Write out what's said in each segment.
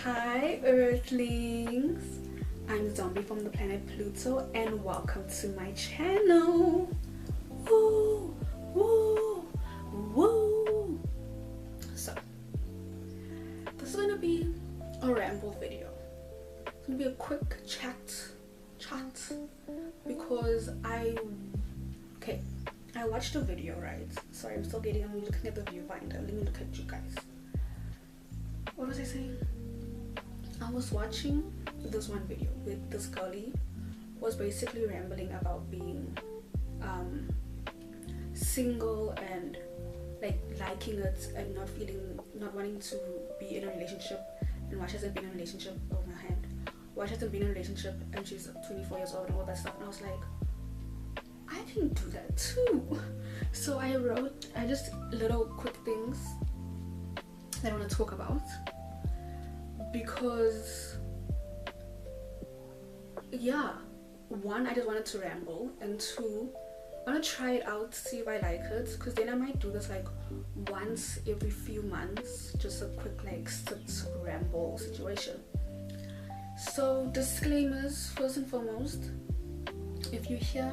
Hi Earthlings, I'm Zombie from the planet Pluto and welcome to my channel. Woo, woo, woo. So, this is gonna be a ramble video. It's gonna be a quick chat because I watched a video, right? Sorry, I'm looking at the viewfinder. Let me look at you guys. What was I saying? I was watching this one video with this girlie was basically rambling about being single and like liking it and not wanting to be in a relationship, and why she hasn't been in a relationship. Oh my hand. Why she hasn't been in a relationship and she's 24 years old and all that stuff. And I was like, I can do that too. So I just little quick things that I want to talk about, because yeah, one, I just wanted to ramble, and two, I want to try it out, see if I like it, because then I might do this like once every few months, just a quick like sit ramble situation. So disclaimers, first and foremost, if you hear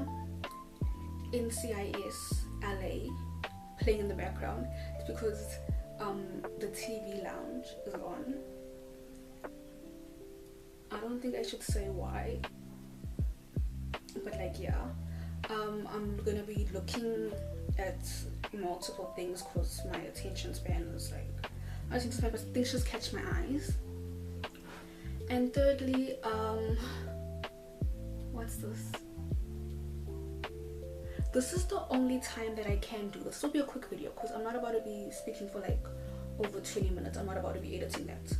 NCIS LA playing in the background, it's because the TV lounge is on. I don't think I should say why, but like yeah, I'm gonna be looking at multiple things because my attention span is like, I think things just catch my eyes. And thirdly, what's this? This is the only time that I can do this. This will be a quick video because I'm not about to be speaking for like over 20 minutes. I'm not about to be editing that.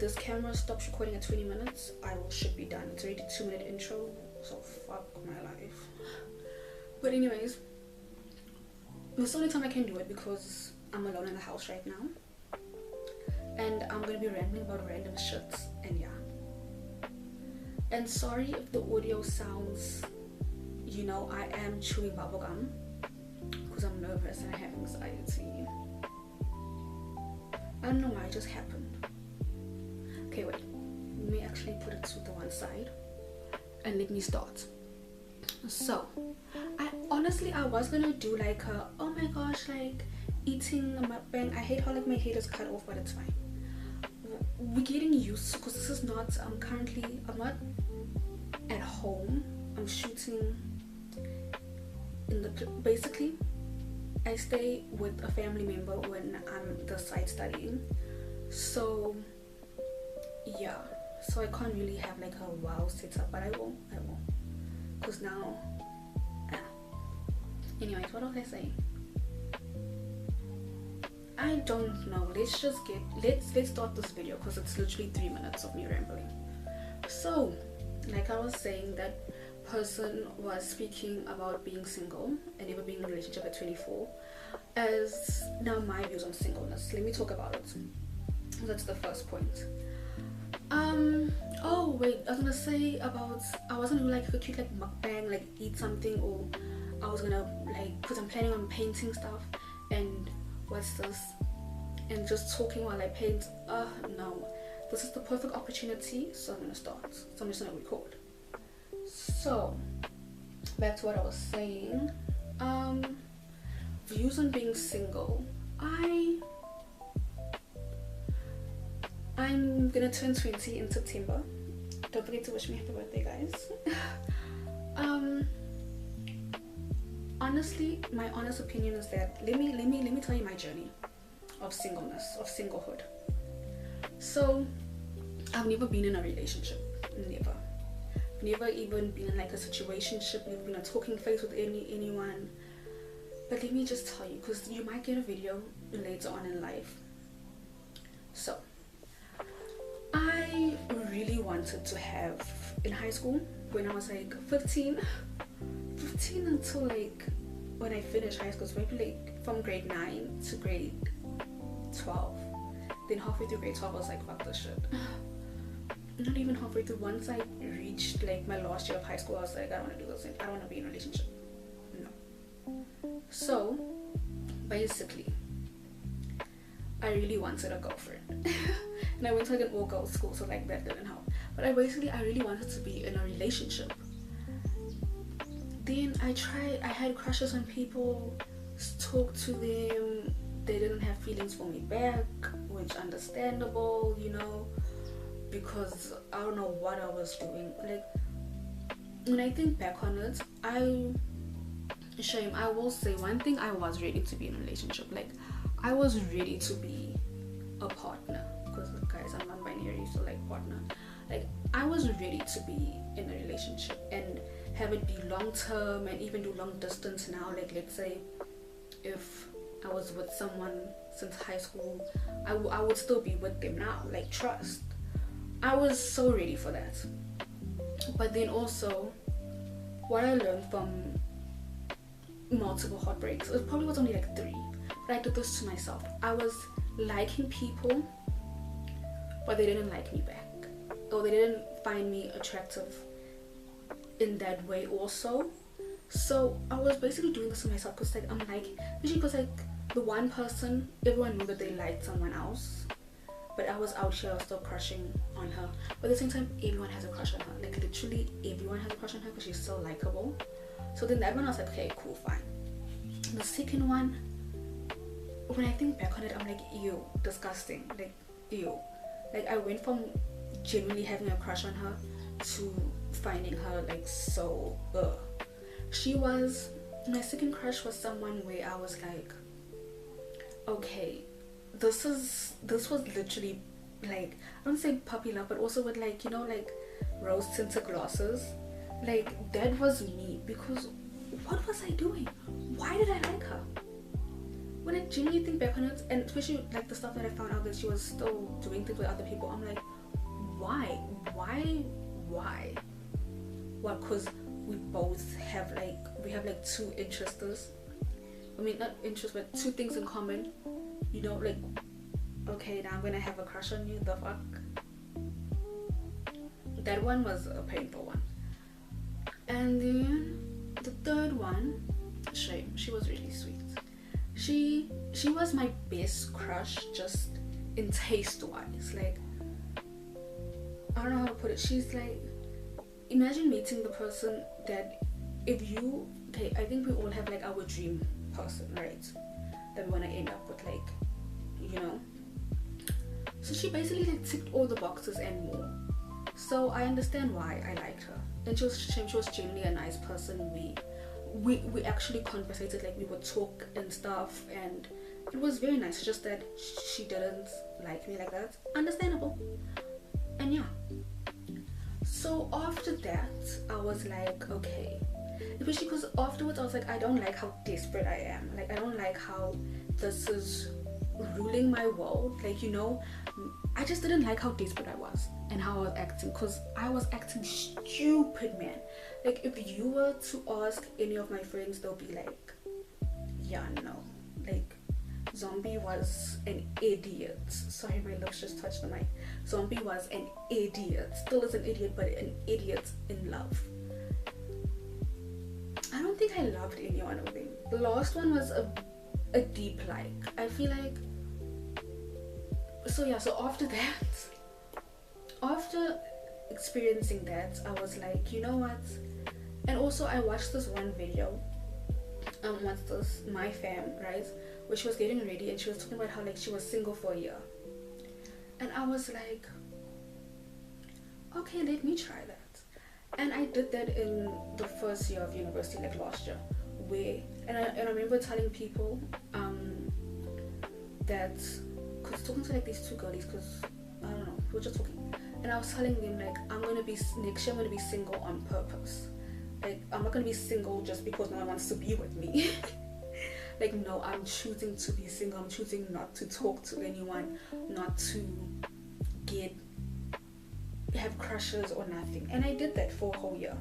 This camera stops recording at 20 minutes. I should be done. It's already 2-minute intro, so fuck my life. But anyways, this is the only time I can do it because I'm alone in the house right now. And I'm gonna be rambling about random shit, and yeah. And sorry if the audio sounds, you know, I am chewing bubblegum because I'm nervous and I have anxiety. I don't know why, it just happened. Okay, wait, let me actually put it to the one side and let me start. So, I was gonna do like a, oh my gosh, like eating a mukbang. I hate how like my head is cut off, but it's fine. We're getting used, because this is not, I'm not at home. I'm shooting in the, basically I stay with a family member when I'm the side studying, so yeah, so I can't really have like a wow setup, but I won't, because now anyways, what was I saying? I don't know. Let's start this video because it's literally 3 minutes of me rambling. So like I was saying, that person was speaking about being single and never being in a relationship at 24 as now my views on singleness. Let me talk about it. That's the first point. Oh wait, I was gonna say about, I wasn't gonna like a cute like mukbang, like eat something, or I was gonna like, because I'm planning on painting stuff and what's this, and just talking while I paint. No, this is the perfect opportunity, so I'm gonna start. So I'm just gonna record. So back to what I was saying. Views on being single. I'm gonna turn 20 in September. Don't forget to wish me happy birthday, guys. Honestly, my honest opinion is that let me tell you my journey of singleness, of singlehood. So I've never been in a relationship, never even been in like a situationship, never been a talking phase with anyone. But let me just tell you, because you might get a video later on in life. So I really wanted to have, in high school when I was like 15 until like when I finished high school, so maybe like from grade 9 to grade 12. Then halfway through grade 12 I was like, fuck this shit. Not even halfway through, once I reached like my last year of high school, I was like, I don't want to do this, I don't want to be in a relationship, no. So basically I really wanted a girlfriend. and I went to like an all-girls school, so like that didn't help. But I really wanted to be in a relationship. Then I had crushes on people, talked to them, they didn't have feelings for me back, which understandable, you know, because I don't know what I was doing. Like, when I think back on it, I will say one thing: I was ready to be in a relationship. Like, I was ready to be a partner, because guys, I'm non-binary, so like partner. Like, I was ready to be in a relationship and have it be long term and even do long distance now. Like, let's say if I was with someone since high school, I would still be with them now. Like, trust. I was so ready for that. But then also, what I learned from multiple heartbreaks, it probably was only like 3, but I did this to myself. I was liking people, but they didn't like me back, or they didn't find me attractive in that way also. So I was basically doing this to myself, because like, I'm like, especially because like the one person, everyone knew that they liked someone else, but I was out here still crushing on her. But at the same time, everyone has a crush on her. Like, literally everyone has a crush on her because she's so likable. So then that one I was like, okay, cool, fine. The second one, when I think back on it, I'm like, ew, disgusting. Like, ew. Like, I went from genuinely having a crush on her to finding her like so my second crush was someone where I was like, okay, this was literally like, I don't say puppy love, but also with like, you know, like rose tinted glasses. Like, that was me, because what was I doing? Why did I like her? When I genuinely think back on it, and especially like the stuff that I found out that she was still doing things with other people, I'm like, why? Well, because we both have like 2 interests. I mean, not interests, but 2 things in common. You know, like, okay, now I'm gonna have a crush on you, the fuck? That one was a painful one. And then the third one, she was really sweet. She was my best crush, just in taste wise. Like, I don't know how to put it. She's like, imagine meeting the person that I think we all have like our dream person, right? That we want to end up with, like, you know. So she basically like ticked all the boxes and more. So I understand why I liked her. And she was genuinely a nice person. We actually conversated, like we would talk and stuff, and it was very nice. It's just that she didn't like me like that. Understandable. And yeah. So after that, I was like, okay. Especially because afterwards I was like, I don't like how desperate I am. Like, I don't like how this is ruling my world. Like, you know, I just didn't like how desperate I was and how I was acting, because I was acting stupid, man. Like, if you were to ask any of my friends, they'll be like, yeah, no. Like, Zombie was an idiot. Sorry, my lips just touched the mic. Zombie was an idiot. Still is an idiot, but an idiot in love. I don't think I loved any one of them. The last one was a deep like. I feel like, so yeah, so after that, after experiencing that, I was like, you know what? And also I watched this one video, what's this, my fam, right, where she was getting ready and she was talking about how like she was single for a year. And I was like, okay, let me try that. And I did that in the first year of university, like last year, and I remember telling people that, because talking to like these 2 girlies, because I don't know, we were just talking, and I was telling them like, next year I'm gonna be single on purpose. Like, I'm not gonna be single just because no one wants to be with me. Like, no, I'm choosing to be single. I'm choosing not to talk to anyone, not to have crushes or nothing. And I did that for a whole year.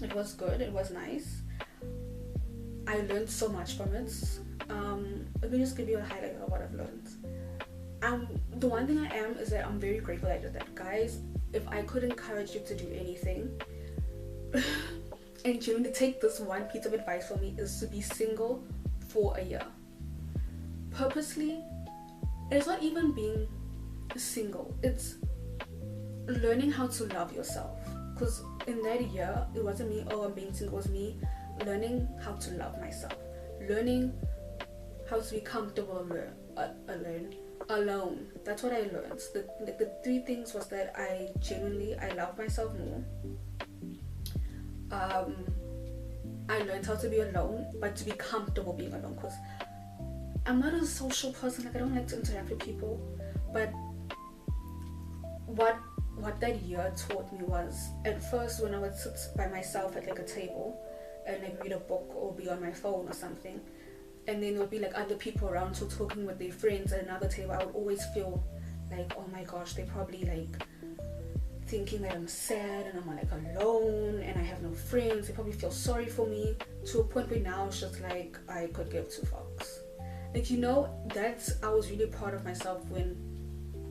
It was good. It was nice. I learned so much from it. Let me just give you a highlight of what I've learned. The one thing I am is that I'm very grateful I did that. Guys, if I could encourage you to do anything and genuinely take this one piece of advice from me, is to be single for a year. Purposely. It's not even being single, it's learning how to love yourself. Because in that year, it wasn't me, oh, I'm being single. It was me learning how to love myself, learning how to be comfortable alone. That's what I learned. The three things was that I love myself more. I learned how to be alone, but to be comfortable being alone, because I'm not a social person. Like, I don't like to interact with people. But what that year taught me was, at first when I would sit by myself at like a table and like read a book or be on my phone or something, and then there would be like other people around who talking with their friends at another table, I would always feel like, oh my gosh, they probably like thinking that I'm sad and I'm like alone and I have no friends. They probably feel sorry for me, to a point where now it's just like I could give two fucks. Like, you know, I was really proud of myself when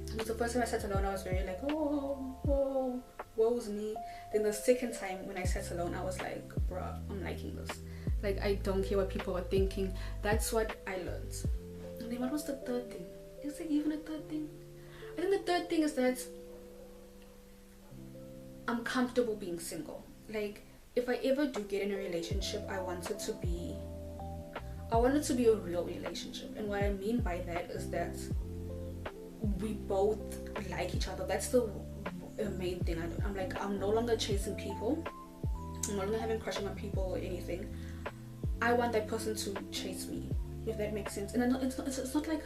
it was the first time I sat alone. I was very like, oh, woe's me. Then the second time when I sat alone, I was like, bruh, I'm liking this. Like, I don't care what people are thinking. That's what I learned. And then what was the third thing? Is there even a third thing? I think the third thing is that I'm comfortable being single. Like, if I ever do get in a relationship, I want it to be a real relationship. And what I mean by that is that we both like each other. That's the main thing. I'm no longer chasing people. I'm no longer having crushing on people or anything. I want that person to chase me, if that makes sense. And it's not like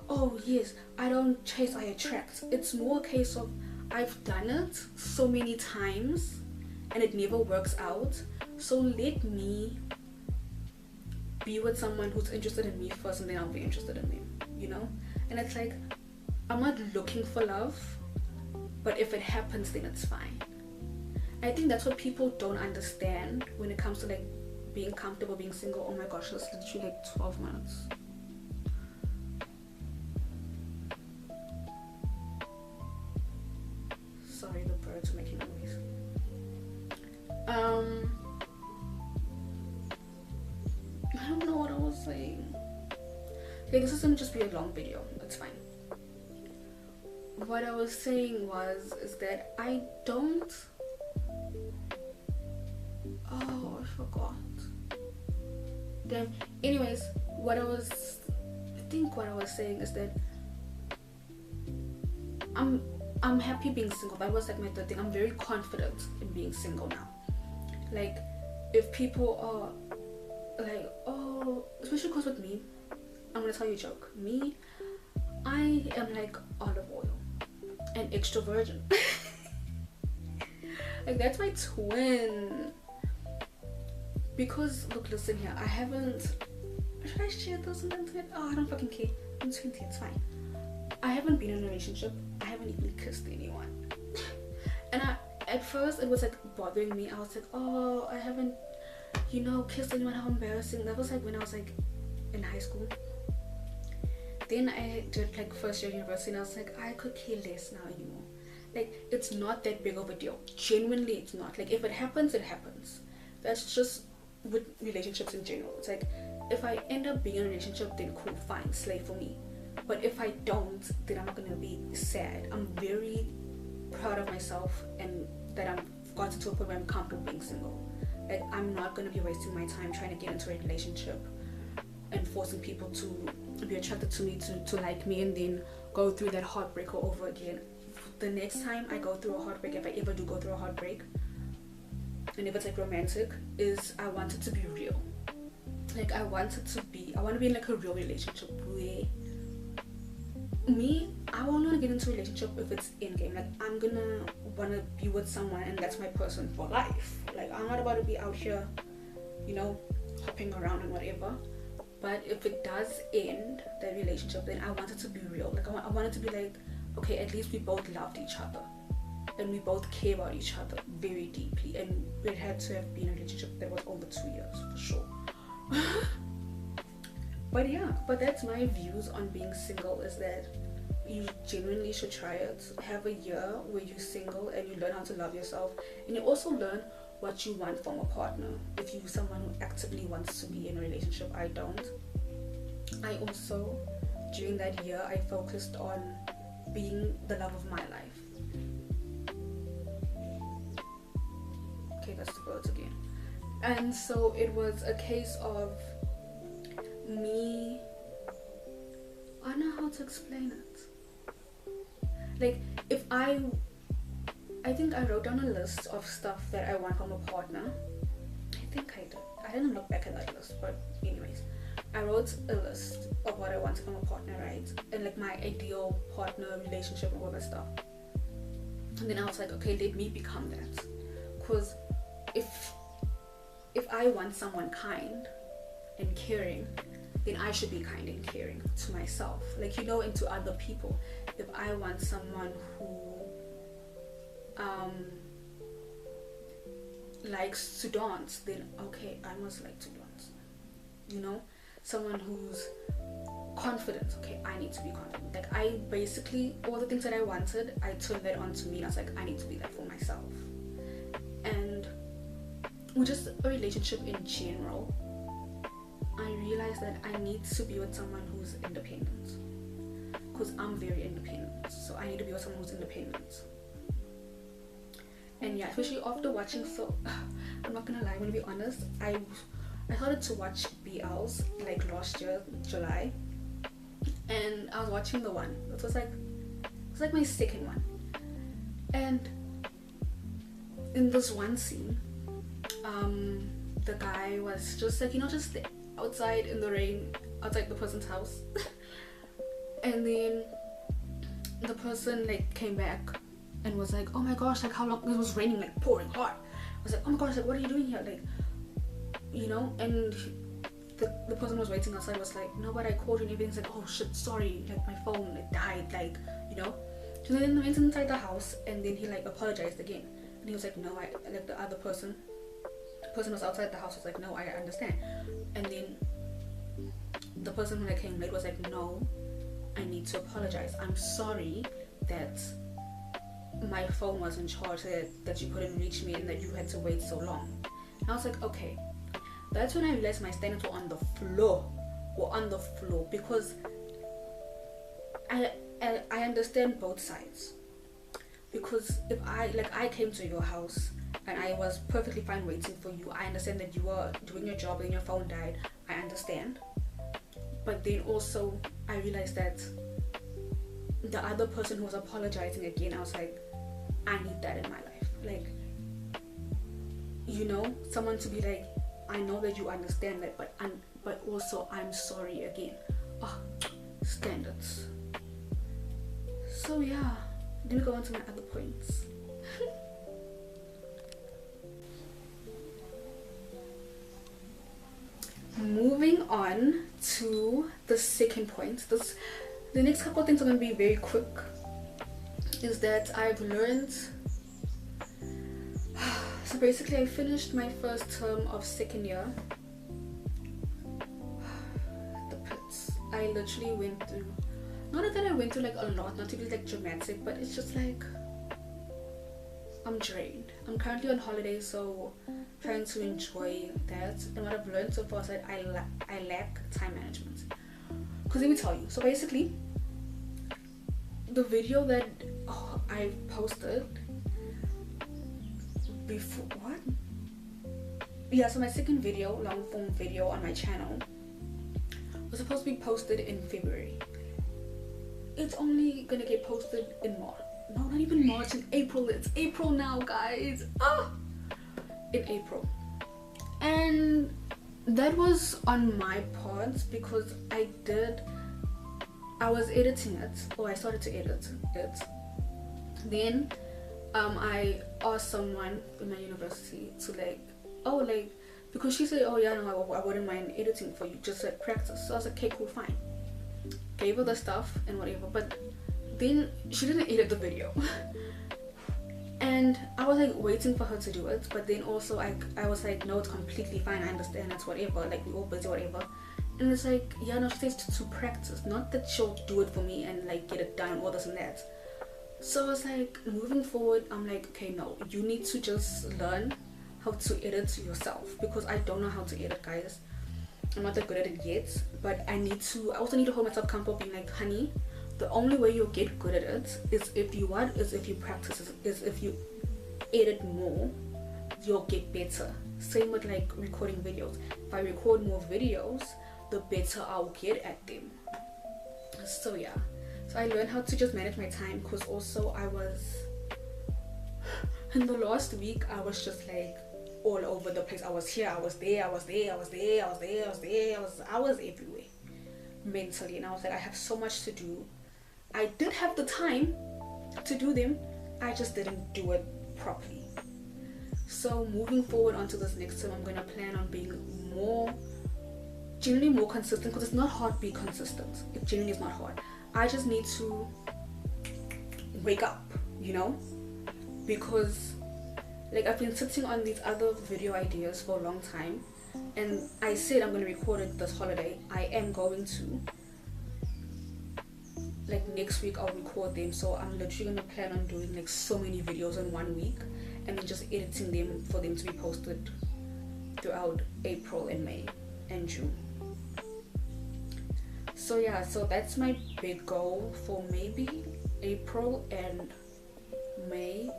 oh yes, I don't chase, I attract. It's more a case of, I've done it so many times and it never works out, so let me be with someone who's interested in me first, and then I'll be interested in them, you know? And it's like, I'm not looking for love, but if it happens, then it's fine. I think that's what people don't understand when it comes to like being comfortable being single. Oh my gosh, that's literally like 12 minutes. Sorry, the birds are making noise. I don't know what I was saying. Okay, this is gonna just be a long video. It's fine. What I was saying is that I don't. Oh, I forgot. Damn. Anyways, what I was saying is that I'm happy being single. That was like my third thing. I'm very confident in being single now. Like, if people are like, oh, especially because with me, I'm gonna tell you a joke. Me, I am like olive oil and extra virgin. Like, that's my twin. Because look, listen here, I haven't. Should I share this on the internet? Oh, I don't fucking care. I'm 20, it's fine. I haven't been in a relationship. I haven't even kissed anyone. And at first it was like bothering me. I was like, oh, I haven't, kissed anyone. How embarrassing. That was like when I was like in high school. Then I did like first year university, and I was like, I could care less now anymore. Like, it's not that big of a deal. Genuinely, it's not. Like, if it happens, it happens. That's just with relationships in general. It's like, if I end up being in a relationship, then cool, fine, slay for me. But if I don't, then I'm not gonna be sad. I'm very proud of myself, and that I've gotten to a point where I'm comfortable being single. Like, I'm not gonna be wasting my time trying to get into a relationship and forcing people to be attracted to me, to like me, and then go through that heartbreak all over again. The next time I go through a heartbreak, if I ever do go through a heartbreak, and if it's like romantic, is I want it to be real. Like, I want to be in like a real relationship where I won't want to get into a relationship if it's in game. Like, I'm gonna want to be with someone and that's my person for life. Like, I'm not about to be out here, hopping around and whatever. But if it does end that relationship, then I want it to be real. Like, I want it to be like, okay, at least we both loved each other and we both care about each other very deeply, and it had to have been a relationship that was over 2 years for sure. But that's my views on being single, is that you genuinely should try it. Have a year where you're single and you learn how to love yourself, and you also learn what you want from a partner. If you're someone who actively wants to be in a relationship, I don't. I also, during that year, I focused on being the love of my life. Okay, that's the words again. And so it was a case of me, I don't know how to explain it. Like, if I think I wrote down a list of stuff that I want from a partner. I think I did. I didn't look back at that list, but anyways, I wrote a list of what I wanted from a partner, right? And like my ideal partner, relationship, and all that stuff. And then I was like, okay, let me become that. Because if I want someone kind and caring, then I should be kind and caring to myself, like, you know, and to other people. If I want someone who likes to dance, then okay, I must like to dance, you know. Someone who's confident, okay, I need to be confident. Like, I basically, all the things that I wanted, I turned that onto me, and I was like, I need to be that for myself. And with just a relationship in general, I realized that I need to be with someone who's independent, because I'm very independent, so I need to be with someone who's independent. And yeah, especially after watching, so I'm not gonna lie, I'm gonna be honest, I started to watch BLs like last year, July, and I was watching the one, it was like my second one. And in this one scene, the guy was just like, you know, just outside in the rain, outside the person's house. And then the person like came back and was like, oh my gosh, like how long, it was raining, like pouring hard. I was like, oh my gosh, like what are you doing here, like, you know. And the person was waiting outside was like, no, but I called you and everything's like, oh shit, sorry, like my phone like died, like, you know. So then went inside the house, and then he like apologized again, and he was like, no, I like, the other person was outside the house was like, no, I understand. And then the person who like came late was like, no, I need to apologize, I'm sorry that my phone wasn't charged, that you couldn't reach me and that you had to wait so long. And I was like, okay. That's when I realized my standards were on the floor, because I understand both sides. Because if I came to your house and I was perfectly fine waiting for you, I understand that you were doing your job and your phone died, I understand. But then also I realized that the other person who was apologizing again, I was like, I need that in my life. Like, you know, someone to be like, I know that you understand that, but also I'm sorry again. Oh, standards. So yeah, let me go on to my other points. Moving on to the second point. The next couple of things are going to be very quick. Is that I've learned. So basically, I finished my first term of second year. The pits. I literally went through. Not that I went through like a lot, not to be like dramatic, but it's just like I'm drained. I'm currently on holiday, so trying to enjoy that. And what I've learned so far is that I lack time management. Because let me tell you. So basically, the video that I posted before, what? Yeah, so my second video, long form video on my channel, was supposed to be posted in February. It's only gonna get posted in March. No, not even March, in April. It's April now, guys. In April. And that was on my part because I was editing it, or I started to edit it. Then I asked someone in my university to because she said, oh yeah, no, I wouldn't mind editing for you, just like practice. So I was like, okay, cool, fine. Gave her the stuff and whatever, but then she didn't edit the video. And I was like waiting for her to do it, but then also I was like, no, it's completely fine, I understand, that's whatever, like we're all busy, whatever. And it's like, yeah, no, she says to practice, not that she'll do it for me and like get it done, all this and that. So I was like, moving forward, I'm like, okay, no, you need to just learn how to edit yourself, because I don't know how to edit, guys. I'm not that good at it yet, but I also need to hold myself accountable, being like, honey, the only way you'll get good at it is if you practice, is if you edit more, you'll get better. Same with like recording videos. If I record more videos, the better I'll get at them. So yeah, so I learned how to just manage my time, because also I was in the last week I was just like all over the place. I was here, I was there, I was everywhere mentally, and I was like, I have so much to do. I did have the time to do them, I just didn't do it properly. So moving forward onto this next term, I'm gonna plan on being generally more consistent, because it's not hard to be consistent. It generally is not hard. I just need to wake up, you know, because like I've been sitting on these other video ideas for a long time, and I said I'm going to record it this holiday. I am going to, like next week I'll record them, so I'm literally going to plan on doing like so many videos in 1 week, and then just editing them for them to be posted throughout April and May and June. So yeah, so that's my big goal for maybe April and May,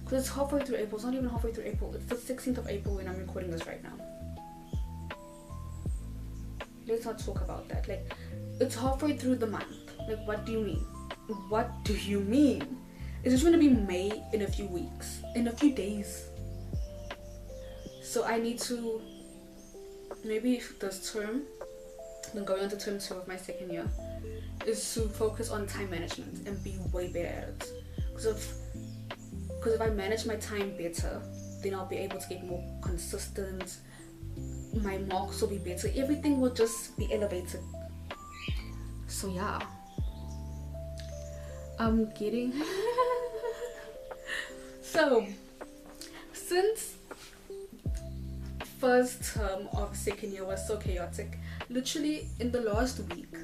because it's halfway through April. It's not even halfway through April, it's the 16th of April when I'm recording this right now. Let's not talk about that. Like, it's halfway through the month. Like, what do you mean? What do you mean? It's just gonna be May in a few weeks, in a few days. So I need to, maybe this term, then going on to term 2 of my second year, is to focus on time management and be way better at it. Because if I manage my time better, then I'll be able to get more consistent. My marks will be better. Everything will just be elevated. So yeah, I'm getting so since first term of second year was so chaotic, literally in the last week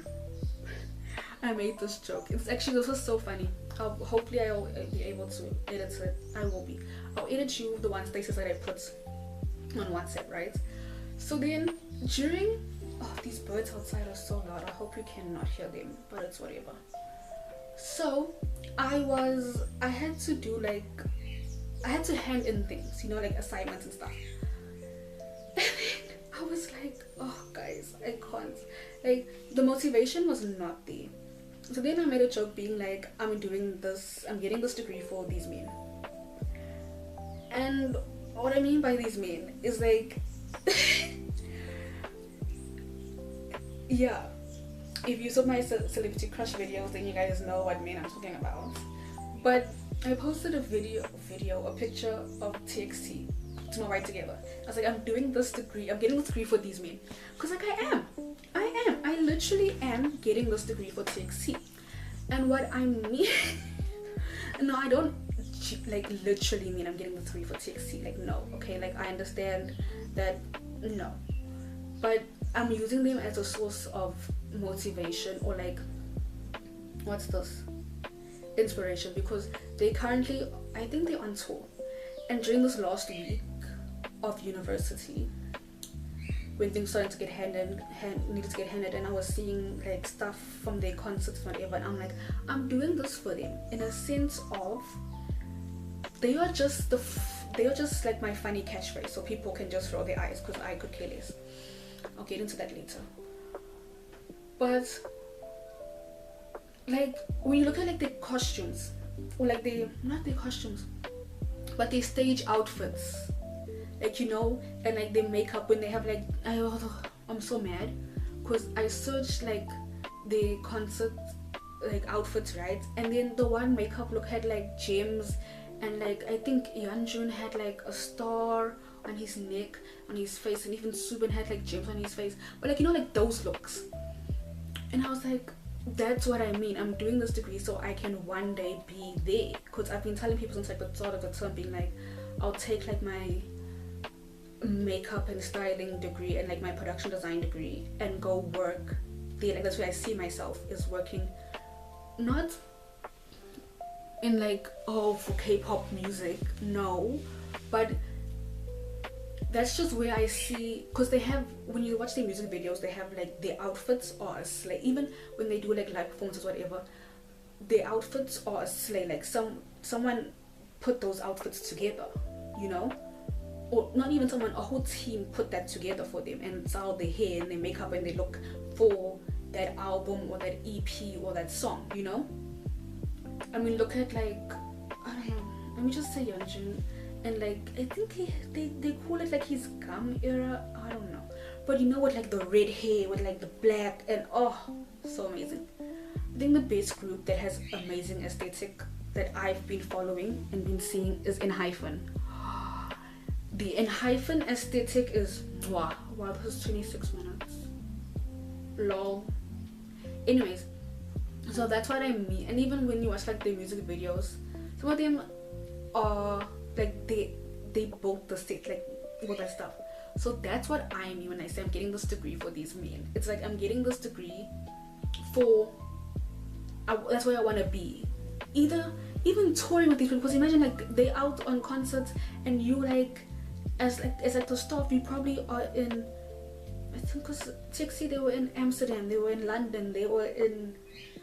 I made this joke. This was so funny. Hopefully I'll be able to edit it. I'll edit you the one spaces that I put on WhatsApp, right? So then during, these birds outside are so loud, I hope you cannot hear them, but it's whatever. So I had to do like, I had to hand in things, you know, like assignments and stuff. And then I was like, oh guys, I can't. Like, the motivation was not there. So then I made a joke being like, I'm getting this degree for these men. And what I mean by these men is like, yeah, if you saw my celebrity crush videos, then you guys know what men I'm talking about. But I posted a picture of TXT to my right together. I was like, I'm getting this degree for these men. Because like I literally am getting this degree for TXT. And what I mean, no, I don't like literally mean I'm getting the degree for TXT. Like, no, okay, like I understand that, no. But I'm using them as a source of motivation, or like, what's this? Inspiration, because they currently, I think they're on tour. And during this last week of university, when things started to get needed to get handed, and I was seeing like stuff from their concerts, whatever, and I'm like, I'm doing this for them in a sense of they are just like my funny catchphrase, so people can just roll their eyes, because I could care less. I'll get into that later. But like, when you look at like their costumes, or like not their costumes, but their stage outfits, like, you know, and like their makeup, when they have like, I'm so mad, because I searched like the concert like outfits, right? And then the one makeup look had like gems, and like I think Yeonjun had like a star on his neck, on his face, and even Subin had like gems on his face, but like, you know, like those looks. And I was like, that's what I mean, I'm doing this degree so I can one day be there. Because I've been telling people since like the start of the term, being like, I'll take like my makeup and styling degree and like my production design degree and go work there. Like, that's where I see myself, is working, not in like, for K-pop music, no, but that's just where I see, because they have, when you watch their music videos, they have like their outfits are a slay. Even when they do like live performances, whatever, their outfits are a slay. Like someone put those outfits together, you know, or not even someone, a whole team put that together for them, and it's all their hair and their makeup and they look for that album or that EP or that song, you know. I mean, look at like, I don't know, let me just say Yeonjun, and like I think they call it like his gum era, I don't know, but you know, with like the red hair with like the black, and oh, so amazing. I think the best group that has amazing aesthetic that I've been following and been seeing is ENHYPEN. The ENHYPEN aesthetic is wow, this is 26 minutes, lol. Anyways, so that's what I mean. And even when you watch like their music videos, some of them are like they built the set, like all that stuff. So that's what I mean when I say I'm getting this degree for these men. It's like I'm getting this degree for that's where I want to be. Even touring with these people, because imagine like they out on concerts and you like as like the staff, you probably are in, I think because Tixi, they were in Amsterdam, they were in London, they were in,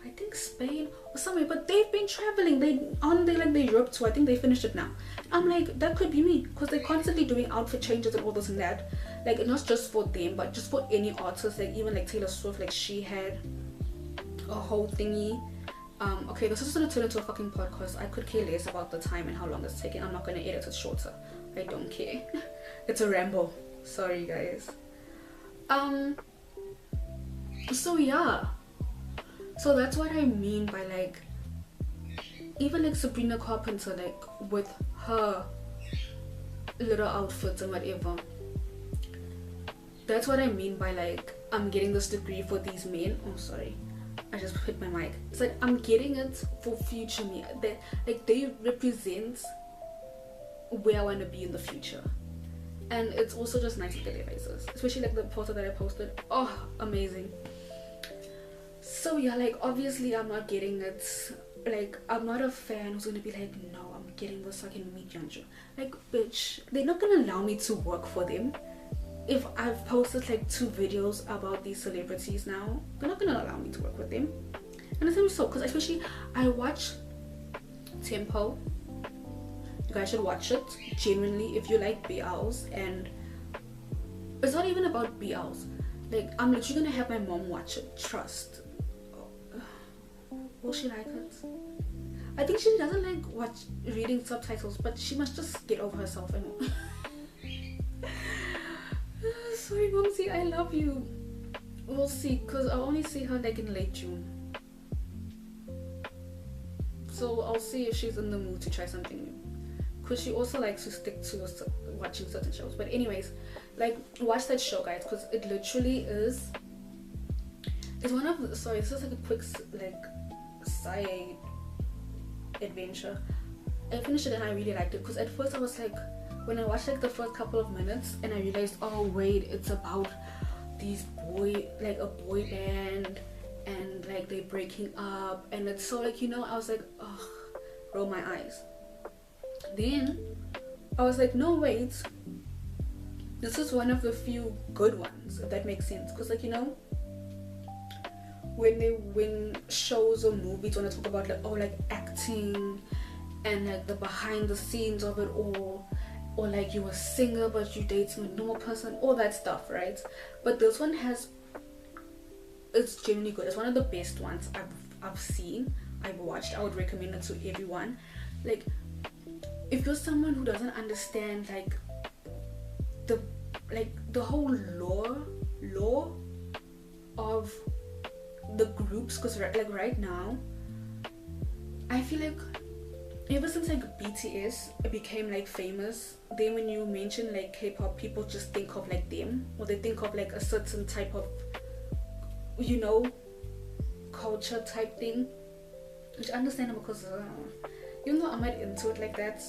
I think, Spain or somewhere, but they've been traveling. They like the Europe tour. I think they finished it now. I'm like, that could be me, because they're constantly doing outfit changes and all this and that. Like, not just for them, but just for any artist. Like even like Taylor Swift, like she had a whole thingy. Okay, this is gonna turn into a fucking podcast. I could care less about the time and how long it's taking. I'm not gonna edit it shorter. I don't care. It's a ramble. Sorry guys. So yeah, so that's what I mean by like, even like Sabrina Carpenter, like with her little outfits and whatever, that's what I mean by like I'm getting this degree for these men. Oh sorry, I just hit my mic. It's like I'm getting it for future me. That like they represent where I want to be in the future. And it's also just nice to get their faces, especially like the photo that I posted. Oh, amazing. So yeah, like obviously I'm not getting it. Like I'm not a fan who's gonna be like, no, I'm getting this so I can meet Yeonjun. Like bitch, they're not gonna allow me to work for them. If I've posted like 2 videos about these celebrities now, they're not gonna allow me to work with them. And I think so, because especially I watch Tempo. You guys should watch it, genuinely, if you like BLs. And it's not even about BLs. Like, I'm literally gonna have my mom watch it, trust. Will she like it? I think she doesn't like reading subtitles, but she must just get over herself and sorry Momsy, I love you. We'll see, because I'll only see her like in late June. So I'll see if she's in the mood to try something new. Because she also likes to stick to watching certain shows. But anyways, like watch that show guys, because it literally is, it's one of the, sorry, this is like a quick like side adventure. I finished it and I really liked it, because at first I was like, when I watched like the first couple of minutes and I realized, oh wait, it's about these like a boy band, and like they're breaking up, and it's so like, you know, I was like, ugh, roll my eyes. Then I was like, no wait, this is one of the few good ones, if that makes sense. Because like, you know, when they win shows or movies, when I talk about like, oh, like acting and like the behind the scenes of it all, or like you're a singer but you dating a normal person, all that stuff, right? But this one it's genuinely good. It's one of the best ones I've seen, I've watched. I would recommend it to everyone. Like, if you're someone who doesn't understand like the whole lore of the groups, because like right now I feel like ever since like BTS became like famous, then when you mention like K-pop, people just think of like them, or they think of like a certain type of, you know, culture type thing, which is understandable, because even though I'm not into it like that,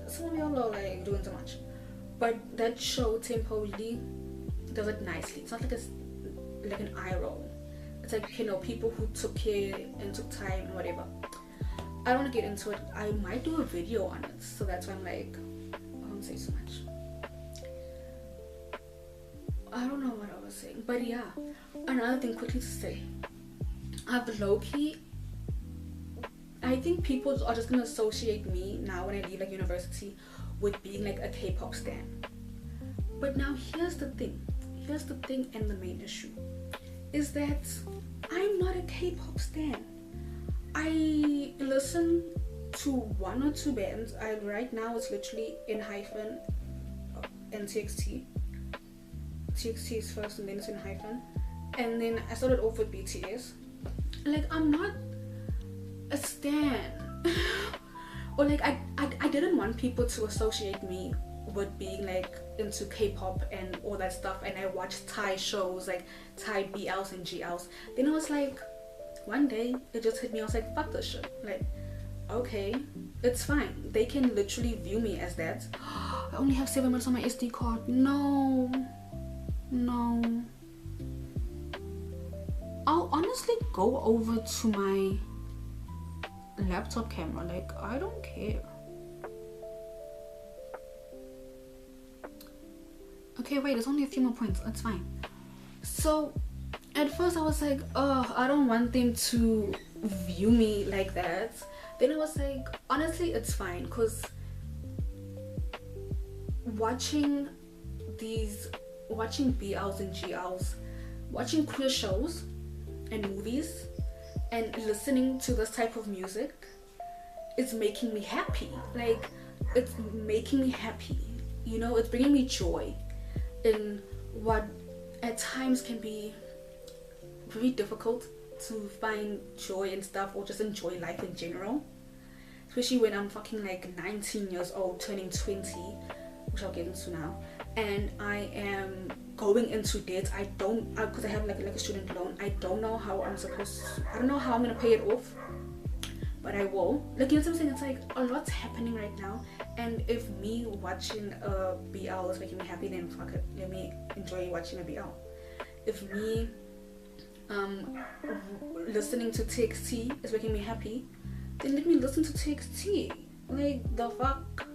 some of y'all are like doing too much. But that show Tempo really does it nicely. It's not like like an eye roll. It's like, you know, people who took care and took time and whatever. I don't want to get into it. I might do a video on it, so that's why I'm like, I won't say so much. I don't know what I was saying, but yeah, another thing quickly to say, I've low-key, I think people are just gonna associate me now when I leave like university with being like a K-pop stan. But now here's the thing and the main issue is that I'm not a K-pop stan. I listen to one or two bands. Right now it's literally in hyphen and TXT. TXT is first and then it's in hyphen. And then I started off with BTS. Like, I'm not a stan. Or like I didn't want people to associate me with being like into K-pop and all that stuff, and I watched Thai shows like Thai BLs and GLs. Then I was like, one day it just hit me. I was like, fuck this shit. Like, okay, it's fine. They can literally view me as that. I only have 7 minutes on my SD card. No. I'll honestly go over to my laptop camera. Like, I don't care. Okay, wait, there's only a few more points. That's fine. So at first I was like, oh, I don't want them to view me like that. Then I was like, honestly, it's fine, because watching BLs and GLs, watching queer shows and movies and listening to this type of music is making me happy. Like, it's making me happy, you know. It's bringing me joy in what at times can be very difficult to find joy and stuff, or just enjoy life in general, especially when I'm fucking like 19 years old turning 20, which I'll get into now, and I am going into debt. I don't, because I have like a student loan. I don't know how I'm gonna pay it off, but I will. Like, you know what I'm saying? It's like a lot's happening right now, and if me watching a BL is making me happy, then fuck it, let me enjoy watching a BL. If me listening to TXT is making me happy, then let me listen to TXT. Like, the fuck.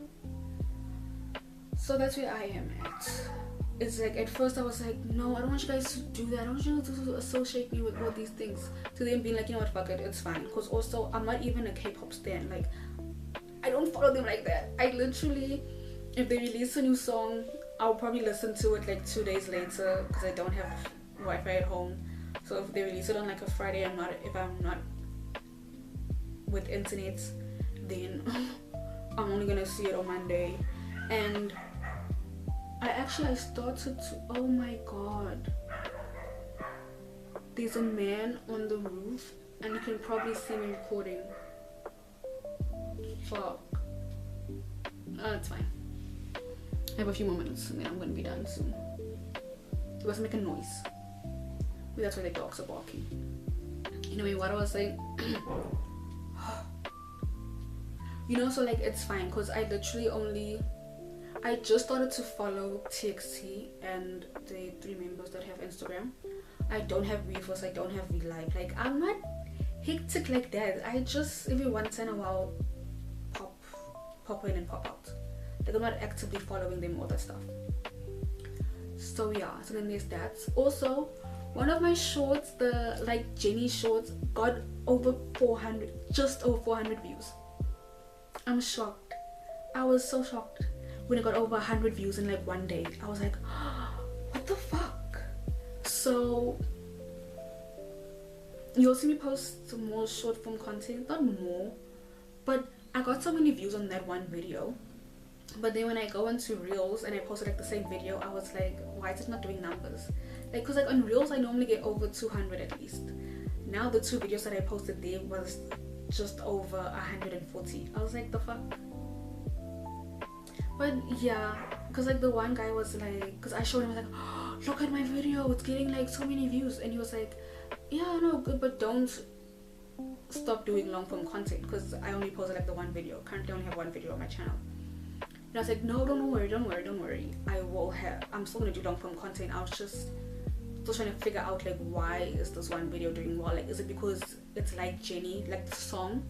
So that's where I am at. It's like, at first I was like, no, I don't want you guys to do that. I don't want you to associate me with all these things. To them being like, you know what, fuck it, it's fine. Because also, I'm not even a K-pop stan. Like, I don't follow them like that. I literally, if they release a new song, I'll probably listen to it like 2 days later, because I don't have Wi-Fi at home. So if they release it on like a Friday, if I'm not with internet, then I'm only gonna see it on Monday. And I started to, oh my god, there's a man on the roof, and you can probably see me recording. Fuck. It's fine. I have a few more minutes and then I'm gonna be done soon. It was making noise. Maybe that's why the dogs are barking. Anyway, what I was saying, you know, so like, it's fine, because I just started to follow TXT and the 3 members that have Instagram. I don't have Reverse, I don't have VLive. Like, I'm not hectic like that. I just every once in a while pop in and pop out. Like, I'm not actively following them, all that stuff. So yeah, so then there's that. Also, one of my shorts, the like Jenny shorts, got over 400, just over 400 views. I'm shocked. I was so shocked when it got over 100 views in like one day. I was like, what the fuck? So you'll see me post some more short form content, not more, but I got so many views on that one video. But then when I go into Reels and I posted like the same video, I was like, why is it not doing numbers? Like, because like on Reels I normally get over 200 at least. Now the 2 videos that I posted there was just over 140. I was like, the fuck? But yeah, because like the one guy was like, because I showed him, like, oh, look at my video, it's getting like so many views, and he was like, yeah, no, good, but don't stop doing long form content, because I only posted like the one video. Currently I only have one video on my channel. And I was like, no, don't worry, I'm still gonna do long form content. I was just still trying to figure out like, why is this one video doing well? Like, is it because it's like Jenny, like the song,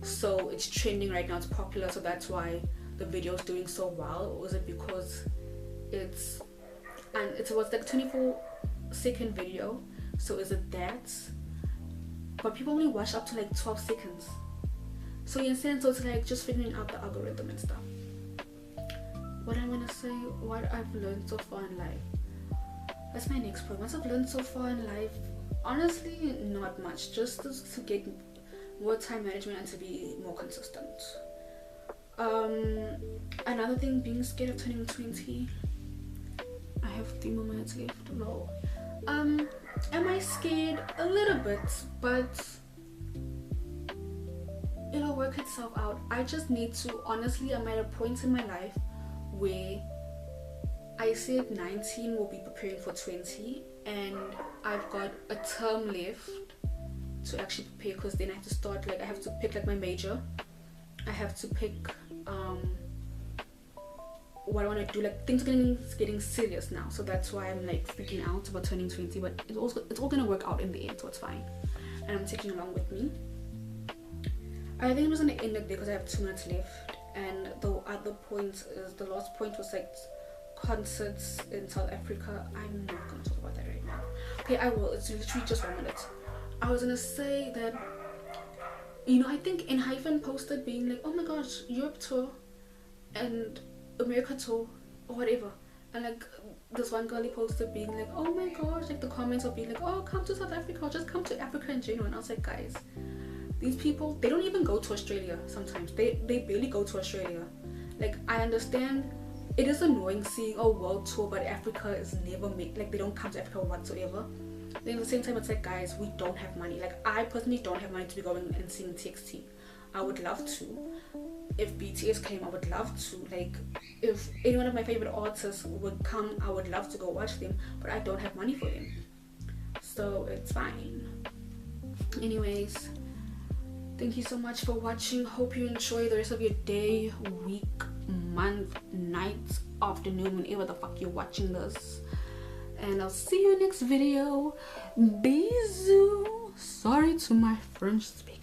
so it's trending right now, it's popular, so that's why the video is doing so well? Or is it because it's and it was like a 24-second video. So is it that? But people only watch up to like 12 seconds. So in a sense, it's like just figuring out the algorithm and stuff. What I'm gonna say, what I've learned so far in life. That's my next point. What I've learned so far in life, honestly, not much. Just to get more time management and to be more consistent. Another thing, being scared of turning 20. I have 3 more minutes left. No. Am I scared? A little bit, but it'll work itself out. I just need to, honestly, I'm at a point in my life where I said 19 will be preparing for 20, and I've got a term left to actually prepare, because then I have to start, like I have to pick like my major, I have to pick what I want to do, like things are getting serious now, so that's why I'm like freaking out about turning 20, but it's all gonna work out in the end, so it's fine, and I'm taking along with me. I think I'm just gonna end it there because I have 2 minutes left, and the other point is, the last point was like concerts in South Africa. I'm not gonna talk about that right now. Okay, I will. It's literally just 1 minute. I was gonna say that, you know, I think in Hyphen posted being like, oh my gosh, Europe tour and America tour or whatever, and like this one girl he posted being like, oh my gosh, like the comments will be like, oh, come to South Africa, or just come to Africa in general. And I was like, guys, these people, they don't even go to Australia sometimes. They barely go to Australia. Like, I understand it is annoying seeing a world tour, but Africa is never made, like they don't come to Africa whatsoever. Then at the same time, it's like, guys, we don't have money. Like, I personally don't have money to be going and seeing TXT. I would love to. If BTS came, I would love to. Like, if any one of my favorite artists would come, I would love to go watch them, but I don't have money for them. So it's fine. Anyways, thank you so much for watching. Hope you enjoy the rest of your day, week, month, night, afternoon, whenever the fuck you're watching this. And I'll see you next video. Bisous. Sorry to my French speakers.